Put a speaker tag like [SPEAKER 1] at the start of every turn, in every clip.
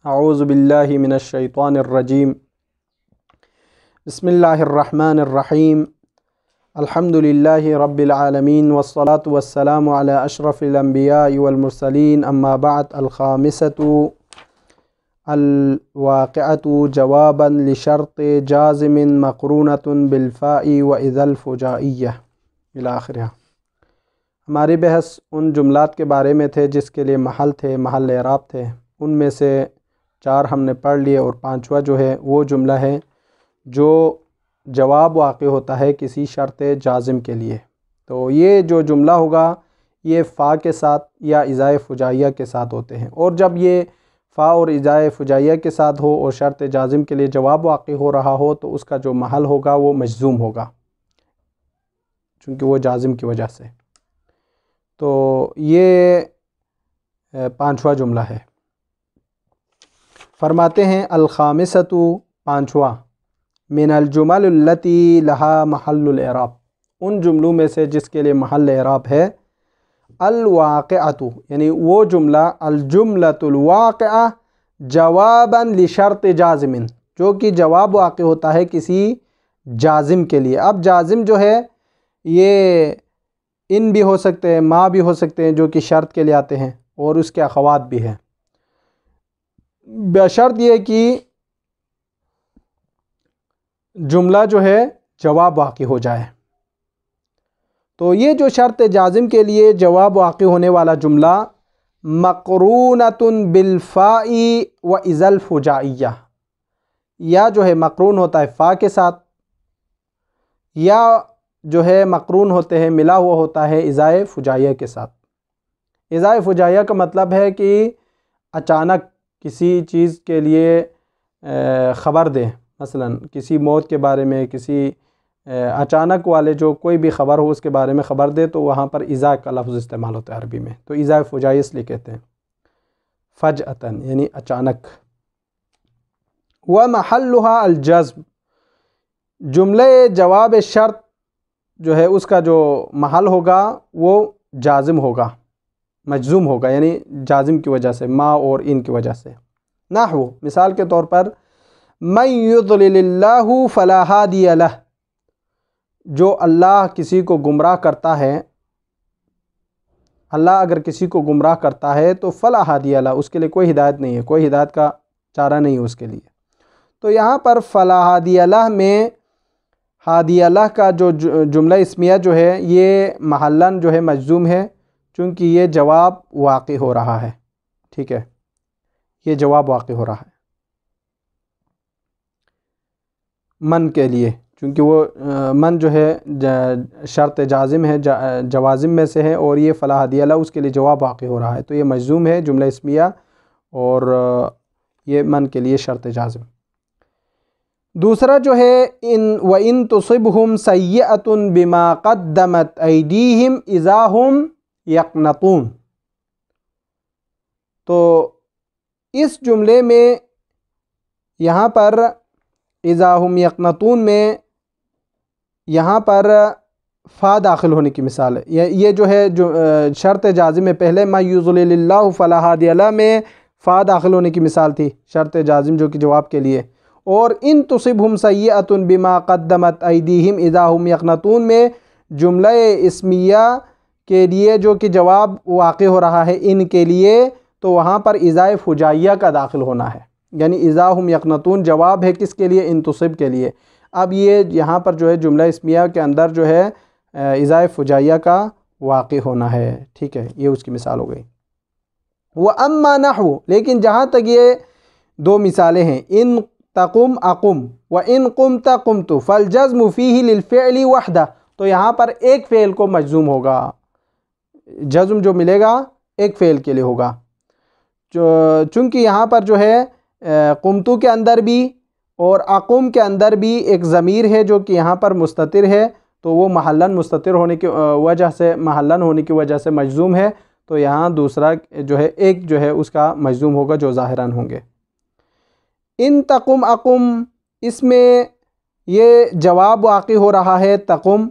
[SPEAKER 1] अऊज़ु बिल्लाहि मिनश्शैतानिर्रजीम। बिस्मिल्लाहिर्रहमानिर्रहीम। अल्हम्दुलिल्लाहि रब्बिल आलमीन वस्सलातु वस्सलामु अला अशरफिल अंबियाइ वल मुरसलीन अम्मा बअद। अल खामिसतु अल वाक़िअतु जवाबन लिशर्त जाज़िमिन मक़रूनतुन बिल फ़ाइ व इज़ल फ़ुजाइय्या इला आखिरिहा। हमारी बहस उन जुमलात के बारे में थे जिसके लिए महल थे, महल एराब थे। उनमें से 4 हमने पढ़ लिए और 5वां जो है वो जुमला है जो जवाब वाक़ई होता है किसी शर्त जाज़िम के लिए। तो ये जो जुमला होगा ये फ़ा के साथ या इज़ाए फ़ुजाइया के साथ होते हैं, और जब ये फ़ा और इज़ाए फ़ुजाइया के साथ हो और शर्त जाज़िम के लिए जवाब वाक़ई हो रहा हो तो उसका जो महल होगा वो मजज़ूम होगा, चूँकि वो जाज़िम की वजह से। तो ये 5वां जुमला है। फरमाते हैं अल खामिसतु 5वां मिनल जुमलुल्लती लहा महल्लुल एराब, उन जुमलों में से जिसके लिए महल एराब है। अल वाक़िअतु यानी वो जुमला, अल जुमलतुल वाक़िअ जवाबन लिशर्त जाज़िमिन, जो कि जवाब वाक़ई होता है किसी जाज़िम के लिए। अब जाज़िम जो है ये इन भी हो सकते हैं, माँ भी हो सकते हैं जो कि शर्त के लिए आते हैं, और उसके अख़वात भी हैं, बशर्त ये कि जुमला जो है जवाब वाक़ई हो जाए। तो ये जो शर्त जाज़िम के लिए जवाब वाक़ई होने वाला जुमला मक़रूनतुन बिल फ़ाइ व इज़ल फ़ुजाइय्या, या जो है मक़रून होता है फ़ा के साथ, या जो है मक़रून होते हैं मिला हुआ होता है इज़ाए फ़ुजाइय्या के साथ। इज़ाए फ़ुजाइय्या का मतलब है कि अचानक किसी चीज़ के लिए ख़बर दें, मसलन किसी मौत के बारे में, किसी अचानक वाले जो कोई भी ख़बर हो उसके बारे में ख़बर दे, तो वहाँ पर इज़ा का लफ्ज़ इस्तेमाल होता है अरबी में। तो इज़ाए फ़ुजाइय्या इसलिए कहते हैं फ़जअतन यानी अचानक। व महल्लुहा अल जज़्म, जुमले जवाब शर्त जो है उसका जो महल होगा वो जाज़िम होगा, मजज़ूम होगा, यानी जाज़िम की वजह से, मा और इन की वजह से। नाहू मिसाल के तौर पर मन युद्लिलिल्लाहु फला हादिय लह, जो अल्लाह किसी को गुमराह करता है, अल्लाह अगर किसी को गुमराह करता है तो फला हादिय लह, उसके लिए कोई हिदायत नहीं है, कोई हिदायत का चारा नहीं है उसके लिए। तो यहाँ पर फला हादिय लह में हादिय लह का जो जुमला इस्मिया जो है ये महल्लन जो है मजज़ूम है, चूँकि ये जवाब वाक़ई हो रहा है। ठीक है, ये जवाब वाक़ई हो रहा है मन के लिए, चूँकि वो मन जो है शर्त जाज़िम है, जवाज़िम में से है, और ये फ़ला हादिय लह उसके लिए जवाब वाक़ई हो रहा है, तो ये मजज़ूम है जुमला इस्मिया, और ये मन के लिए शर्त जाज़िम। दूसरा जो है इन तुसिबहुम सय्यअतुन बिमा क़द्दमत ऐदीहिम इज़ा हुम यक़नतून। तो इस जुमले में यहाँ पर इज़ा हुम यक़नतून में यहाँ पर फ़ा दाखिल होने की मिसाल है। ये जो है जो शर्त जाज़िम में पहले मा युज़लिलिल्लाहु फ़ला हादिय लह में फ़ा दाखिल होने की मिसाल थी, शर्त जाज़िम जो कि जवाब के लिए। और इन तुसिबहुम सय्यअतुन बिमा क़द्दमत ऐदीहिम इज़ा हुम यक़नतून में जुमला इस्मिया के लिए जो कि जवाब वाक़ई हो रहा है इन के लिए, तो वहाँ पर इज़ाए फ़ुजाइय्या का दाखिल होना है, यानी इज़ा हुम यक़नतून जवाब है किसके लिए, इन तुसिब के लिए। अब ये यहाँ पर जो है जुमला इस्मिया के अंदर जो है इज़ाए फ़ुजाइय्या का वाक़ई होना है। ठीक है, ये उसकी मिसाल हो गई। व अम्मा नहू, लेकिन जहाँ तक ये 2 मिसालें हैं, इन तकुम अकुम व इन कुमत कुमतु फल जज़्मु फ़ीही लिल फ़िअली वहदा, तो यहाँ पर एक फ़ेल को मजज़ूम होगा, जज़्म जो मिलेगा एक फ़ेल के लिए होगा। चूँकि यहाँ पर जो है कुमतु के अंदर भी और अकुम के अंदर भी एक ज़मीर है जो कि यहाँ पर मुस्ततिर है, तो वो महल्लन मुस्ततिर होने की वजह से, महल्लन होने की वजह से मजज़ूम है, तो यहाँ दूसरा जो है एक जो है उसका मजज़ूम होगा जो ज़ाहिरन होंगे। इन तकुम अकुम, इसमें ये जवाब वाक़ई हो रहा है तकुम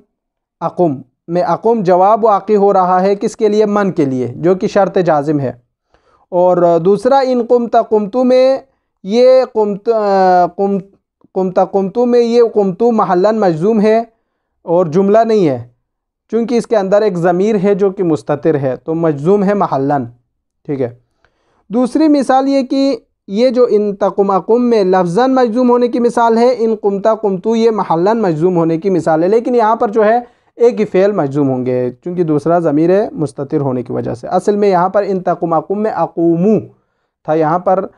[SPEAKER 1] अकुम में, अकुम जवाब वाक़ई हो रहा है किसके लिए, मन के लिए, जो कि शर्त जाज़िम है। और दूसरा इन कुमता कुमतु में ये कुमता कुमतु में ये कुमतु महल्लन मजजूम है और जुमला नहीं है, चूँकि इसके अंदर एक ज़मीर है जो कि मुस्ततिर है, तो मजजूम है महल्लन। ठीक है। दूसरी मिसाल ये कि ये जो इन तकुम में लफ्ज़न मजजूम होने की मिसाल है, इन कुमता कुमतु ये महल्लन मजजूम होने की मिसाल है, लेकिन यहाँ पर जो है एक ही फ़ेल मजजूम होंगे क्योंकि दूसरा ज़मीर है मुस्ततिर होने की वजह से। असल में यहाँ पर इन तकुम में अक़ूमू था, यहाँ पर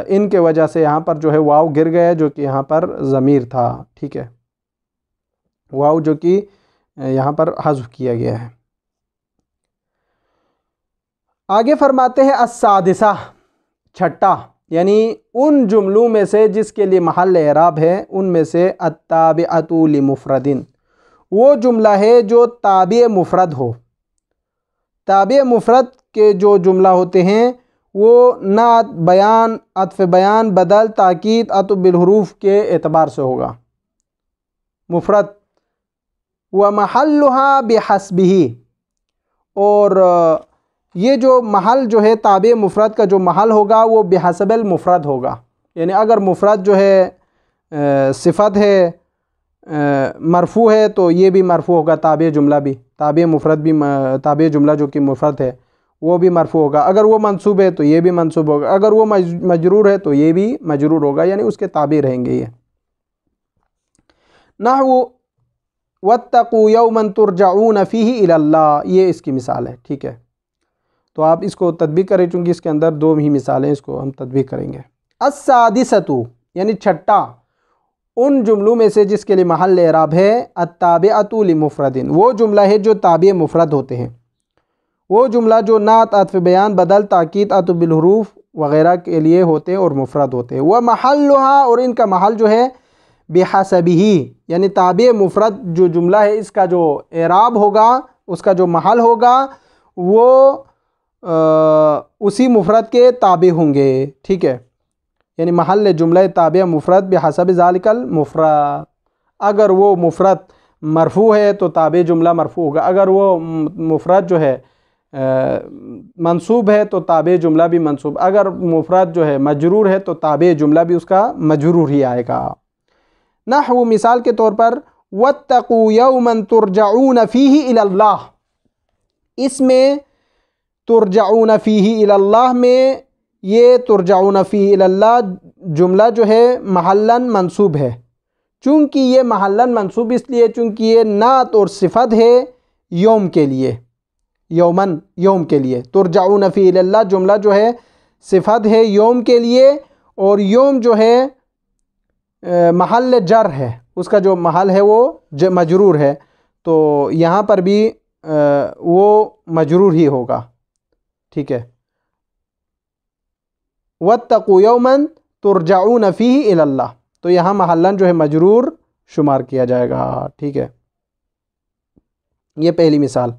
[SPEAKER 1] इन के वजह से यहाँ पर जो है वाव गिर गया जो कि यहाँ पर ज़मीर था। ठीक है, वाव जो कि यहाँ पर हज़्फ़ किया गया है। आगे फरमाते हैं अस्सादिसा, छठा, यानी उन जुमलों में से जिसके लिए महल एराब है उनमें से अत्ताबिअतु लिमुफ़रदिन, वो जुमला है जो ताबे मुफ़रद हो। ताबे मुफ़रद के जो जुमला होते हैं वो नात बयान, अत्फ़ बयान, बदल, ताकीद, अत्फ़ बिलहुरूफ के एतबार से होगा। मुफ़रद व महल्लुहा बिहस्बिही, और ये जो महल जो है ताबे मुफ़रद का जो महल होगा वो बिहसबिल मुफ़रद होगा। यानी अगर मुफ़रद जो है सिफ़त है, मरफ़ू है, तो ये भी मरफ़ू होगा, ताबे जुमला भी, ताबे मुफ़रद भी, ताबे जुमला जो कि मुफ़रद है वो भी मरफ़ू होगा। अगर वो मंसूब है तो ये भी मंसूब होगा, अगर वो मजरूर है तो ये भी मजरूर होगा, यानी उसके ताबे रहेंगे ये। नहवु वत्तक़ू यौमन तुरजऊन फ़ीही इलल्लाह, ये इसकी मिसाल है। ठीक है, तो आप इसको तदबीक करें, चूँकि इसके अंदर दो ही मिसालें, इसको हम तदबीक करेंगे। अस्सादिसतु, यानी छठा, उन जुमलों में से जिसके लिए महल एराब है अत्ताबिअतु लिमुफ़रदिन, वो जुमला है जो ताबे मुफ़रद होते हैं। वो जुमला जो नात, अत्फ़ बयान, बदल, ताकीद, अत्फ़ बिलहुरूफ वग़ैरह के लिए होते हैं और मुफ़रद होते हैं। वह महल्लुहा, और इनका महल जो है बिहसबिही, यानी ताबे मुफ़रद जो जुमला है इसका जो एराब होगा, उसका जो महल होगा वो उसी मुफ़रद के ताबे होंगे। ठीक है, यानी महल जुमला ताबे मुफ़रद बिहसब ज़ालिकल मुफ़रद। अगर वो मुफ़रद मरफ़ू है तो ताबे जुमला मरफ़ू होगा, अगर वो मुफ़रद जो है मंसूब है तो ताबे जुमला भी मंसूब, अगर मुफ़रद जो है मजरूर है तो ताबे जुमला भी उसका मजरूर ही आएगा। नहwu, मिसाल के तौर पर वत्तक़ू यौमन तुरजऊन फ़ीही इलल्लाह, इसमें तुरजऊन फ़ीही इलल्लाह में ये तुरजऊन फ़ीही इलल्लाह जुमला जो है महल्लन मंसूब है। चूँकि ये महल्लन मंसूब इसलिए चूँकि ये नात और सिफ़त है यौम के लिए, यौमन यौम के लिए। तुरजऊन फ़ीही इलल्लाह जुमला जो है सिफ़त है यौम के लिए, और यौम जो है महल जर है, उसका जो महल है वो मजरूर है, तो यहाँ पर भी वो मजरूर ही होगा। ठीक है, वत्तक़ू यौमन तुरजऊन फ़ीही इलल्लाह, तो यहाँ महल्लन जो है मजरूर शुमार किया जाएगा। ठीक है, ये पहली मिसाल।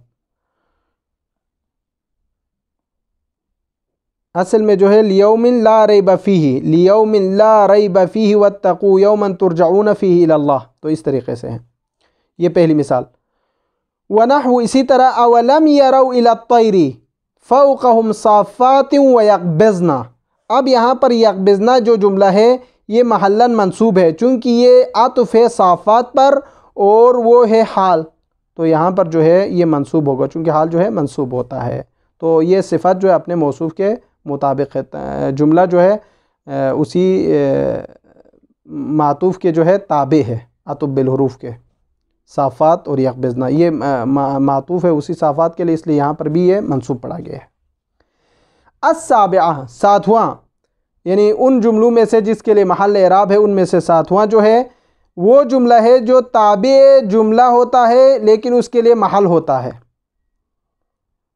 [SPEAKER 1] असल में जो है लियौमिन ला रैब फ़ीही, लियौमिन ला रैब फ़ीही वत्तक़ू यौमन तुरजऊन फ़ीही इलल्लाह, तो इस तरीक़े से है। ये पहली मिसाल। वनहु, इसी तरह अवलम यरौ इला तैरी फ़ौक़हुम साफ़ातिन व यक़बिज़ना, अब यहाँ पर यक़बिज़ना जो जुमला है ये महल्लन मंसूब है, चूँकि ये आतुफ़ है साफ़ात पर और वो है हाल, तो यहाँ पर जो है ये मंसूब होगा, चूँकि हाल जो है मंसूब होता है, तो ये सिफ़त जो है अपने मौसूफ़ के मुताबिक है। जुमला जो है उसी मातूफ़ के जो है ताबे है, अतुफ़ बिलहुरूफ के, साफ़ात और यक़बिज़ना, ये मातूफ़ है उसी साफ़ात के लिए, इसलिए यहाँ पर भी ये मंसूब पढ़ा गया है। अस्साबिआ, सातवां, यानी उन जुमलों में से जिसके लिए महल एराब है उनमें से सातवां जो है वो जुमला है जो ताबे जुमला होता है लेकिन उसके लिए महल होता है,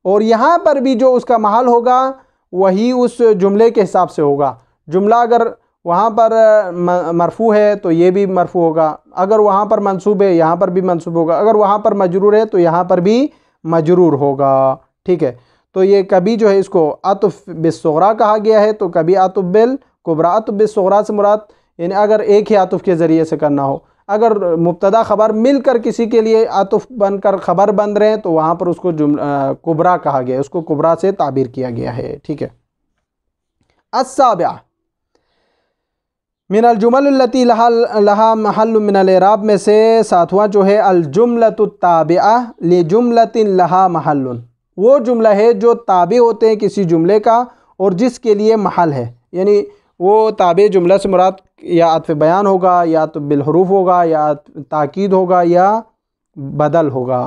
[SPEAKER 1] और यहाँ पर भी जो उसका महल होगा वही उस जुमले के हिसाब से होगा। जुमला अगर वहाँ पर मरफ़ू है तो ये भी मरफ़ू होगा, अगर वहाँ पर मंसूब है यहाँ पर भी मंसूब होगा, अगर वहाँ पर मजरूर है तो यहाँ पर भी मजरूर होगा। ठीक है, तो ये कभी जो है इसको अतुफ़ बिस्सग़रा कहा गया है, तो कभी अतुफ़ बिल कुबरा। अतुफ़ बिस्सग़रा से मुराद यानी अगर एक ही अतुफ़ के ज़रिए से करना हो, अगर मुब्तदा ख़बर मिलकर किसी के लिए अतुफ़ बनकर ख़बर बन रहे हैं तो वहाँ पर उसको कुबरा कहा गया है, उसको कुबरा से ताबीर किया गया है। ठीक है, अस्साबिआ मिनल जुमलल्लती लहा महल मिनल इराब में से सातवां जो है अल जुमलतु ताबिआ लि जुमलतिन लहा महल्लुन, वो जुमला है जो ताबे होते हैं किसी जुमले का और जिसके लिए महल है, यानी वो ताबे जुमला से मुराद या अत्फ़ बयान होगा या तो बिलहरूफ होगा या ताकीद होगा या बदल होगा।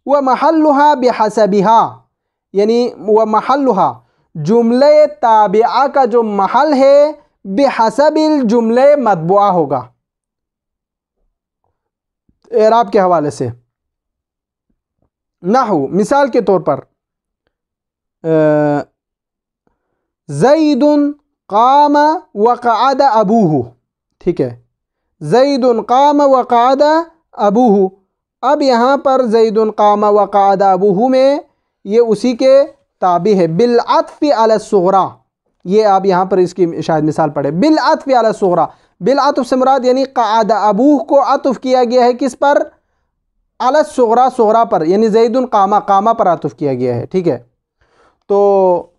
[SPEAKER 1] व महल्लुहा बिहसबिहा, यानी व महल्लुहा जुमले ताबिआ का जो महल है बिहसबिल जुमले मतबुआ होगा। एराब के हवाले से नहू, मिसाल के तौर पर ज़ैदुन क़ाम व क़अद अबूहु, ठीक है, ज़ैदुन क़ाम व क़अद अबूहु। अब यहाँ पर ज़ैदुन क़ाम व क़अद अबूहु में ये उसी के ताबी है। बिल अत्फ़ि अला सुग़रा, ये आप यहाँ पर इसकी शायद मिसाल पढ़े। बिल अत्फ़ि अला सुग़रा, बिल अत्फ़ से मुराद यानी क़अद अबूह को अत्फ़ किया गया है किस पर? अला सुग़रा, सुग़रा पर, यानी ज़ैदुन क़ामा, क़ामा पर अत्फ़ किया गया है, ठीक है। तो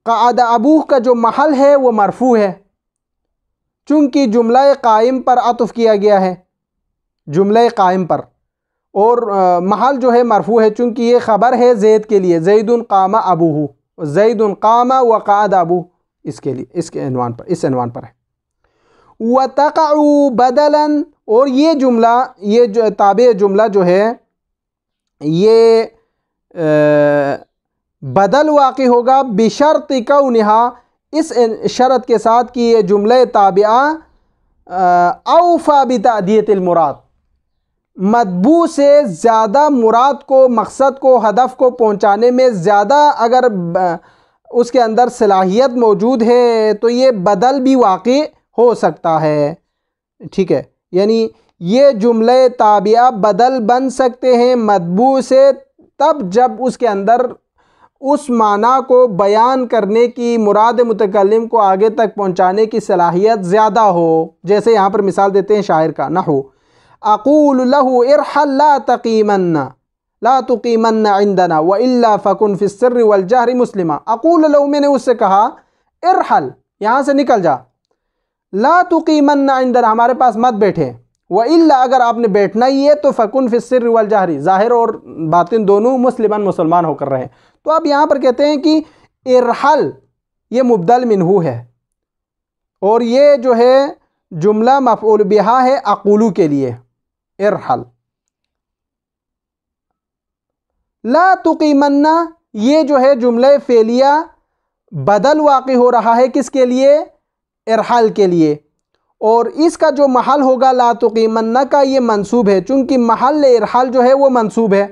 [SPEAKER 1] क़अद अबूह का जो महल है वो मरफ़ू है, चूँकि जुमला क़ाइम पर अत्फ़ किया गया है, जुमला क़ाइम पर, और महल जो है मरफ़ू है चूँकि ये ख़बर है ज़ैद के लिए, ज़ैदुन क़ामा अबूहु, ज़ैदुन क़ामा व क़अद अबूह, इसके लिए, इसके अन्वान पर, इस अन्वान पर है। व तक़अु बदलन, और ये जुमला, ये जो ताबे जुमला जो है ये बदल वाक़ई होगा बिशर्त कौनिहा, इस शर्त के साथ कि ये जुमला ताबिआ औफ़ा बितादियतिल मुराद, मतबू से ज़्यादा मुराद को, मकसद को, हदफ को पहुँचाने में ज़्यादा अगर उसके अंदर सलाहियत मौजूद है तो ये बदल भी वाक़ई हो सकता है, ठीक है। यानी ये जुमले ताबिआ बदल बन सकते हैं मतबू से तब जब उसके अंदर उस माना को बयान करने की, मुराद मुतकल्लिम को आगे तक पहुँचाने की सलाहियत ज़्यादा हो। जैसे यहाँ पर मिसाल देते हैं शायर का, नहू अक़ूलु लहू इरहल ला तक़ीमन्ना ला तुक़ीमन्ना इंदना व इल्ला फ़कुन फ़िस्सिर्रि वल जहरि मुस्लिमा। अक़ूलु लहू, मैंने उससे कहा, इरहल, यहाँ से निकल जा, ला तुक़ीमन्ना इंदना, हमारे पास मत बैठे, व इल्ला, अगर आपने बैठना ही है तो फ़कुन फ़िस्सिर्रि वल जहरि, ज़ाहिर और बातिन दोनों मुस्लिमान, मुसलमान होकर रहें। तो अब यहाँ पर कहते हैं कि इरहल ये मुबदल मिन्हू है और ये जो है जुमला मफ़ऊल बिहा है अक़ूलु के लिए, इरहल। ला तुक़ीमन्ना, ये जो है जुमला फ़ेलिया बदल वाक़ई हो रहा है किसके लिए? इरहल के लिए, और इसका जो महल होगा ला तुक़ीमन्ना का, ये मंसूब है, चूँकि महल इरहल जो है वो मंसूब है,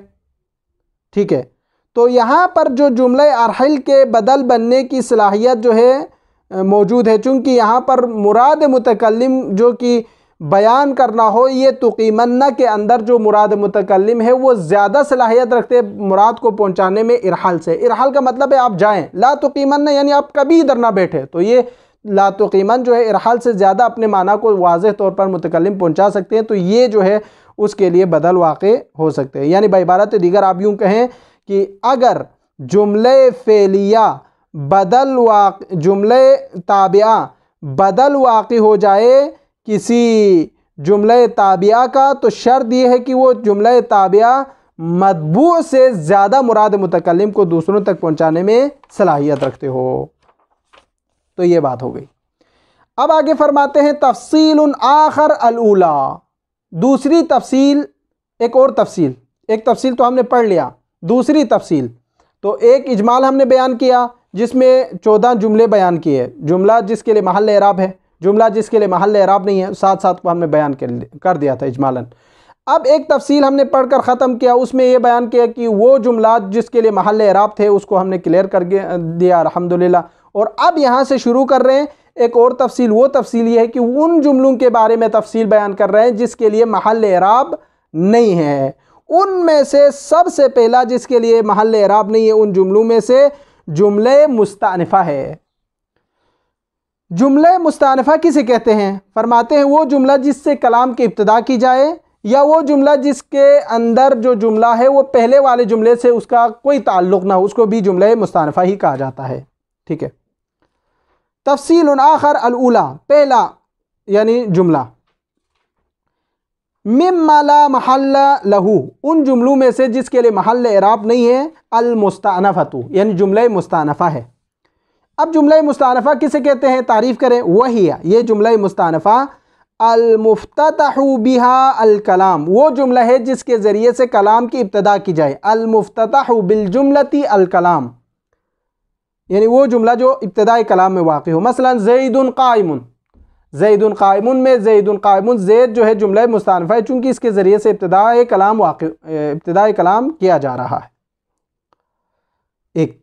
[SPEAKER 1] ठीक है। तो यहाँ पर जो जुमला अरहल के बदल बनने की सलाहियत जो है मौजूद है, चूँकि यहाँ पर मुराद मुतकल्लिम जो कि बयान करना हो, ये तुक़ीमन्ना के अंदर जो मुराद मुतकल्लिम है वो ज़्यादा सलाहियत रखते मुराद को पहुँचाने में इरहल से। इरहल का मतलब है आप जाएँ, ला तुक़ीमन्ना यानी आप कभी इधर ना बैठे, तो ये ला तुक़ीमन जो है इरहल से ज़्यादा अपने माना को वाज़ेह तौर पर मुतकल्लिम पहुँचा सकते हैं, तो ये जो है उसके लिए बदल वाक़ई हो सकते हैं। यानी बाइबारत दीगर आप यूँ कहें कि अगर जुमले फ़ेलिया जुमले ताबिआ बदल वाक़ई हो जाए किसी जुमले ताबिआ का, तो शर्त यह है कि वो जुमले ताबिआ मतबू से ज़्यादा मुराद मुतकल्लिम को दूसरों तक पहुँचाने में सलाहियत रखते हो। तो ये बात हो गई। अब आगे फरमाते हैं तफसील आखर अल-ऊला, दूसरी तफसील, एक और तफसील, एक तफसील तो हमने पढ़ लिया, दूसरी तफसील, तो एक इजमाल हमने बयान किया जिसमें 14 जुमले बयान किए, जुमला जिसके लिए महल एराब है, जुमला जिसके लिए महल एराब नहीं है, साथ साथ को हमने बयान कर दिया था इजमालन। अब एक तफसील हमने पढ़कर ख़त्म किया, उसमें ये बयान किया कि वो जुमला जिसके लिए महल एराब थे उसको हमने क्लियर कर दिया अल्हम्दुलिल्लाह। और अब यहाँ से शुरू कर रहे हैं एक और तफसील, वो तफसील ये है कि उन जुमलों के बारे में तफसील बयान कर रहे हैं जिसके लिए महल एराब नहीं है। उनमें से सबसे पहला जिसके लिए महल एराब नहीं है उन जुमलों में से जुमले मुस्तानिफा है। जुमले मुस्तानिफा किसे कहते हैं? फरमाते हैं वो जुमला जिससे कलाम की इब्तिदा की जाए या वो जुमला जिसके अंदर जो जुमला है वो पहले वाले जुमले से उसका कोई ताल्लुक़ ना हो, उसको भी जुमले मुस्तानिफा ही कहा जाता है। ठीक है। तफसील आखर अल-ऊला, पहला यानी जुमला, मिम्मा ला महल्ला लहू, उन जुमलों में से जिसके लिए महल इराब नहीं है, अल मुस्तानफतु यानी जुमला मुस्तानफा है। अब जुमला मुस्तानफा किसे कहते हैं, तारीफ़ करें। वही ये जुमला मुस्तानफा अल मुफ्ततहु बिहा अल कलाम, वो जुमला है जिसके ज़रिए से कलाम की इब्तदा की जाए। अल मुफ्ततहु बिल जुमलती अल कलाम, यानी वो जुमला जो इब्तदाई कलाम में वाक़ हो। मसलन ज़ैदुन क़ाइमुन, ज़ैदुन क़ाइमुन में ज़ैदुन क़ाइमुन, ज़ैद जो है जुमला मुस्तानफ़ा है चूँकि इसके ज़रिए से इब्तदाई कलाम किया जा रहा है। एक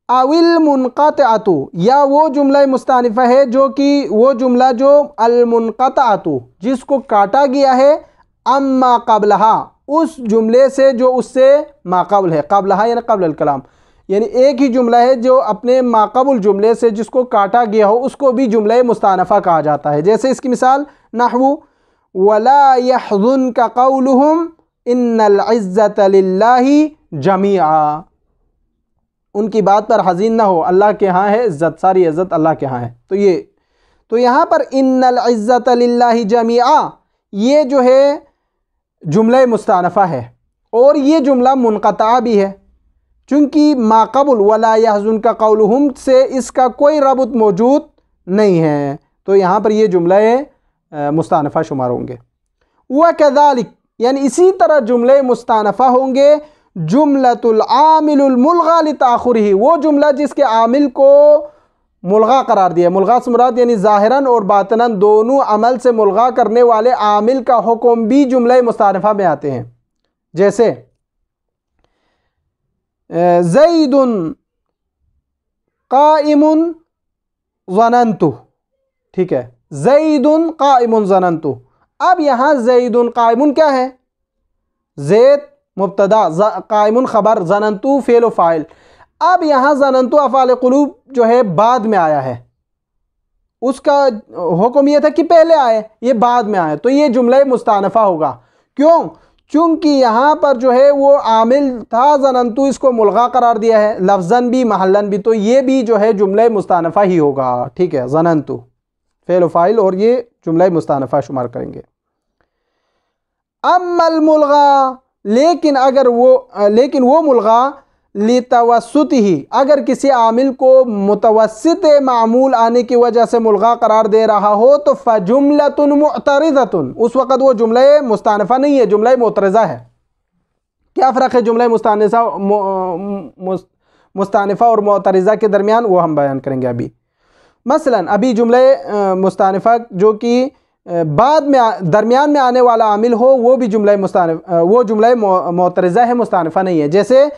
[SPEAKER 1] अविल मुनक़तअतु, या वो जुमला मुस्तानफ़ा है जो कि वो जुमला जो अल मुनक़तअतु जिसको काटा गया है, अम्मा क़ब्लहा, उस जुमले से जो उससे माक़बल है। क़ब्लहा यानी क़ब्ल अल कलाम, यानी एक ही जुमला है जो अपने माक़बुल जुमले से जिसको काटा गया हो उसको भी जुमला मुस्तानफ़ा कहा जाता है। जैसे इसकी मिसाल नहवु वला यहज़ुनका क़ौलुहुम इन्नल इज़्ज़त लिल्लाहि जमीआ, उनकी बात पर हज़ीन ना हो, अल्लाह के यहाँ है इज़्ज़त, सारी इज़्ज़त अल्लाह के यहाँ है। तो यहाँ पर इन्नल इज़्ज़त लिल्लाहि जमीआ, ये जो है जुमला मुस्तानफ़ा है और ये जुमला मुनक़ता भी है चूँकि माक़बुल वला यहज़ुनका क़ौलुहुम से इसका कोई रबत मौजूद नहीं है, तो यहाँ पर ये जुमला मुस्तानफ़ा शुमार होंगे। व कज़ालिक, यानी इसी तरह जुमले मुस्तानफ़ा होंगे जुमलतुल आमिलुल मुल्ग़ा लिताख़ुरिही, वो जुमला जिसके आमिल को मुल्ग़ा करार दिया। मुल्ग़ा से मुराद यानी ज़ाहिरन और बातिनन दोनों अमल से मुल्ग़ा करने वाले आमिल का हुक्म भी जुमला मुस्तानफ़ा में आते हैं। जैसे ज़ैदुन क़ाइमुन ज़नन्तु, ठीक है, ज़ैदुन क़ाइमुन ज़नन्तु। अब यहाँ ज़ैदुन क़ाइमुन क्या है, ज़ैद मुब्तदा, क़ाइमुन ख़बर, ज़नन्तु फ़ेल व फ़ाइल। अब यहाँ ज़नन्तु अफ़ाल क़ुलूब जो है बाद में आया है, उसका हुक्म यह था कि पहले आए, ये बाद में आए, तो ये जुमला मुस्तानफ़ा होगा। क्यों, चूँकि यहाँ पर जो है वो आमिल था ज़नन्तु, इसको मुल्ग़ा करार दिया है लफ्ज़न भी महल्लन भी, तो ये भी जो है जुमला मुस्तानफ़ा ही होगा। ठीक है, ज़नन्तु फ़ेल व फ़ाइल और ये जुमला मुस्तानफ़ा शुमार करेंगे। अम्मल मुल्ग़ा, लेकिन वो मुल्ग़ा लितवस्सुतिही, अगर किसी आमिल को मुतवस्सित मामूल आने की वजह से मुल्ग़ा करार दे रहा हो तो फ़जुमलतुन मुअतरिज़तुन, उस वक़्त वो जुमला मुस्तानफ़ा नहीं है, जुमला मुअतरिज़ा है। क्या फ़र्क है जुमला मुस्तानफ़ा और मुअतरिज़ा के दरमियान, वो हम बयान करेंगे अभी। मसलन अभी जुमला मुस्तानफ़ा जो कि बाद में दरमियान में आने वाला आमिल हो वो भी जुमला मुअतरिज़ा है, मुस्तानफ़ा नहीं है। जैसे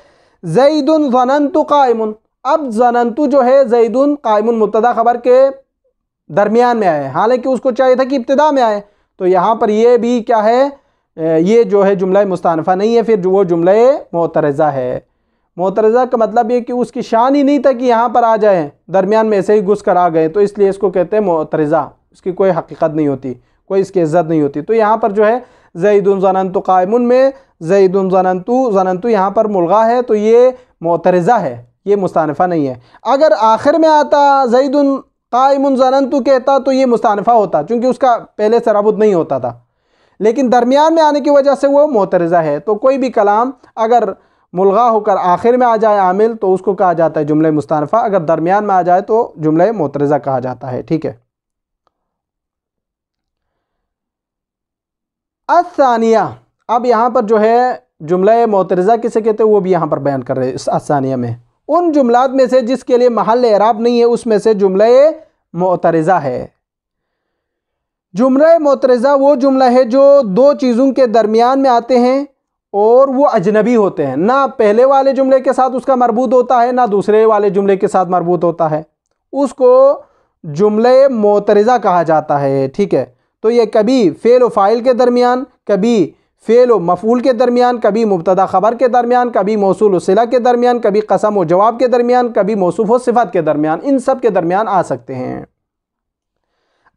[SPEAKER 1] ज़ैदुन ज़नन्तु क़ाइमुन, अब ज़नन्तु जो है ज़ैदुन क़ाइमुन मुब्तदा ख़बर के दरमियान में आए, हालांकि उसको चाहिए था कि इब्तिदा में आए, तो यहाँ पर ये भी क्या है, ये जो है जुमला मुस्तानफ़ा नहीं है, फिर जो वो जुमला मुअतरिज़ा है। मुअतरिज़ा का मतलब ये कि उसकी शान ही नहीं था कि यहाँ पर आ जाए, दरमियान में ऐसे ही घुस कर आ गए, तो इसलिए इसको कहते हैं मुअतरिज़ा, उसकी कोई हकीकत नहीं होती, कोई इसकी इज़्ज़त नहीं होती। तो यहाँ पर जो है ज़ैदुन ज़नन्तु क़ाइमुन में ज़ैदुन ज़नन्तु यहाँ पर मुल्ग़ा है, तो ये मुअतरिज़ा है, ये मुस्तानफ़ा नहीं है। अगर आखिर में आता ज़ैदुन क़ाइमुन ज़नन्तु कहता तो ये मुस्तानफ़ा होता, क्योंकि उसका पहले से रबत नहीं होता था, लेकिन दरमियान में आने की वजह से वो मुअतरिज़ा है। तो कोई भी कलाम अगर मुल्ग़ा होकर आखिर में आ जाए आमिल तो उसको कहा जाता है जुमला मुस्तानफ़ा, अगर दरमियान में आ जाए तो जुमला मुअतरिज़ा कहा जाता है। ठीक है। अस्सानिया, अब यहाँ पर जो है जुमला मुअतरिज़ा किसे कहते हैं वो भी यहाँ पर बयान कर रहे हैं। इस अस्सानिया में उन जुमलात में से जिसके लिए महल एराब नहीं है उसमें से जुमला मुअतरिज़ा है। जुमला मुअतरिज़ा वो जुमला है जो दो चीज़ों के दरमियान में आते हैं और वो अजनबी होते हैं, ना पहले वाले जुमले के साथ उसका मरबूत होता है ना दूसरे वाले जुमले के साथ मरबूत होता है, उसको जुमला मुअतरिज़ा कहा जाता है। ठीक है, तो ये कभी फ़ेल व फ़ाइल के दरमियान, कभी फ़ेल व मफ़ूल के दरमियान, कभी मुब्तदा ख़बर के दरमियान, कभी मौसूल व सिला के दरमियान, कभी कसम व जवाब के दरमियान, कभी मौसूफ़ व सिफ़त के दरमियान, इन सब के दरमियान आ सकते हैं।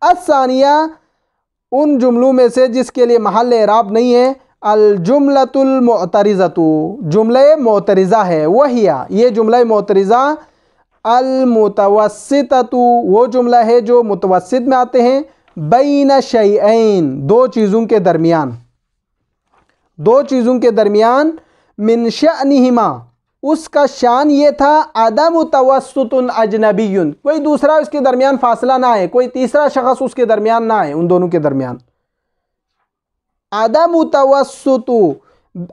[SPEAKER 1] अस्सानिया उन जुमलों में से जिसके लिए महल एराब नहीं है, अल जुमलतुल मुअतरिज़तु, जुमला मुअतरिज़ा है। वहिया ये जुमला मुअतरिज़ा अल मुतवस्सिततु वो जुमला है जो मुतवस्सित में आते हैं, बैन शैअइन दो चीज़ों के दरमियान, दो चीज़ों के दरमियान, मिन शअनिहिमा उसका शान ये था, अदम तवस्सुतुन अजनबियुन कोई दूसरा उसके दरमियान फासला ना आए, कोई तीसरा शख्स उसके दरमियान ना आए, उन दोनों के दरमियान। अदम तवस्सुतु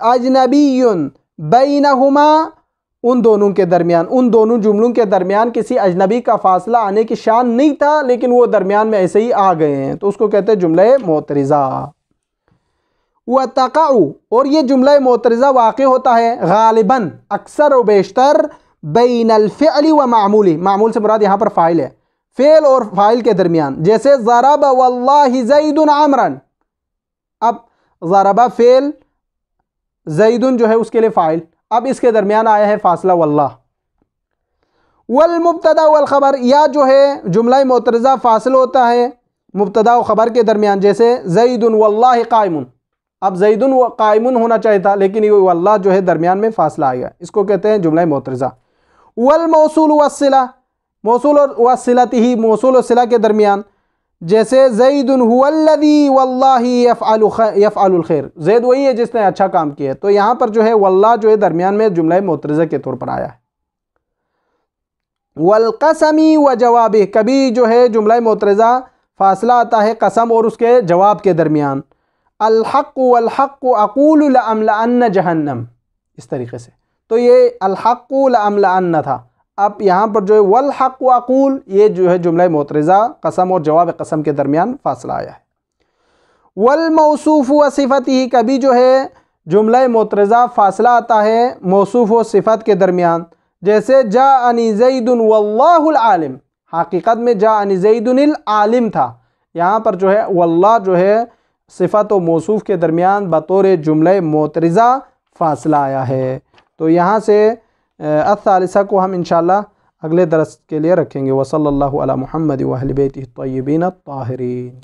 [SPEAKER 1] अजनबियुन बैनहुमा उन दोनों के दरमियान, उन दोनों जुमलों के दरमियान किसी अजनबी का फासला आने की शान नहीं था, लेकिन वो दरमियान में ऐसे ही आ गए हैं, तो उसको कहते हैं जुमला मोतरिज़ा। व तक़अउ और ये जुमला मोतरिज़ा वाक़ होता है गालिबन अक्सर व बेशतर बैनल फ़िअली व मामूली, मामूल से मुराद यहाँ पर फ़ाइल है, फ़ेल और फ़ाइल के दरमियान, जैसे ज़रब वल्लाहि ज़ैदुन अमरन। अब ज़रबा फ़ेल, ज़ैदुन जो है उसके लिए फ़ाइल, अब इसके दरमियान आया है फासला वल्लाह। वल मुब्तदा वल ख़बर या जो है जुमला मोतरिज़ा फासिल होता है मुब्तदा व ख़बर के दरमियान, जैसे ज़ैदुन वल्लाहि क़ाइमुन। अब ज़ैदुन व क़ाइमुन होना चाहिए था, लेकिन ये वल्लाह जो है दरमियान में फासला आ गया, इसको कहते हैं जुमला मोतरिज़ा। वल मौसूल वस्सिला, मौसूल और वस्सिलतिही मौसूल और सिला के दरमियान, जैसे ज़ैदुन हुवल्लज़ी वल्लाहि यफ़अलुल खैर, ज़ैद वही है जिसने अच्छा काम किया, तो यहाँ पर जो है वल्लाह जो है दरमियान में जुमला मोतरिज़ा के तौर पर आया है। वल क़समी व जवाबे कभी जो है जुमला मोतरिज़ा फासला आता है कसम और उसके जवाब के दरमियान, अल हक़्क़ु वल हक़्क़ु अक़ूलु लअमलअन्न जहन्नम, इस तरीके से, तो ये अल हक़्क़ु लअमलअन्न था, अब यहाँ पर जो है वल हक़्क़ु अक़ूल ये जो है जुमला मोतरिज़ा कसम और जवाब कसम के दरमियान फासला आया है। वल मौसूफ़ व सिफ़तिही कभी जो है जुमला मोतरिज़ा फासला आता है मौसूफ़ व सिफ़त के दरमियान, जैसे जाअनी ज़ैदुन वल्लाहुल आलिम, हकीकत में जाअनी ज़ैदुनिल आलिम था, यहाँ पर जो है वल्लाह जो है सिफ़त व मौसूफ़ के दरमियान बतौर जुमला मोतरिज़ा फासला आया है। तो यहाँ से अल-सालिसा को हम इंशाअल्लाह अगले दरस के लिए रखेंगे। वसल्लल्लाहु अला मुहम्मद व अहलि बैतिही अत-तय्यबीन अत-ताहिरीन।